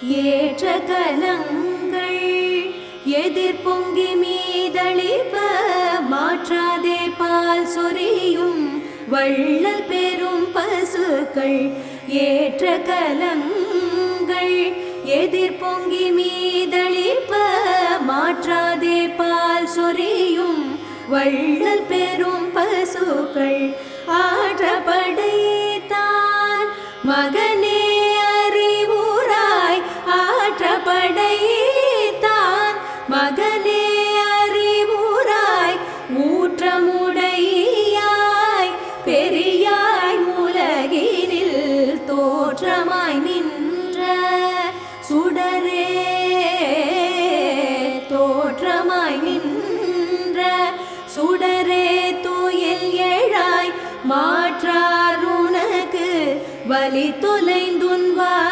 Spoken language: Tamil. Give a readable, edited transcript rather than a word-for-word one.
ஏற்ற கலங்கள் எதிர் பொங்கி மீதளிப்ப மாற்றாதே பால் சொரியும் வள்ளல் பெரும் பசுக்கள். ஏற்ற கலங்கள் எதிர் பொங்கி மீதளிப்ப மாற்றாதே பால் சொரியும் வள்ளல் பெரும் பசுக்கள். ஆற்றப்படைத்தான் மகனே அறிவுராய், ஆற்றப்படைத்தான் மகனே அறிவுராய், ஊற்றமுடையாய் பெரியாய் உலகினில் தோற்றமாய் நின்ற சுடரே, தோற்றமாய் நின்ற சுடரே, துயில் எழாய் மாற்றார் உனக்கு வலி தொலைந்துன்வார்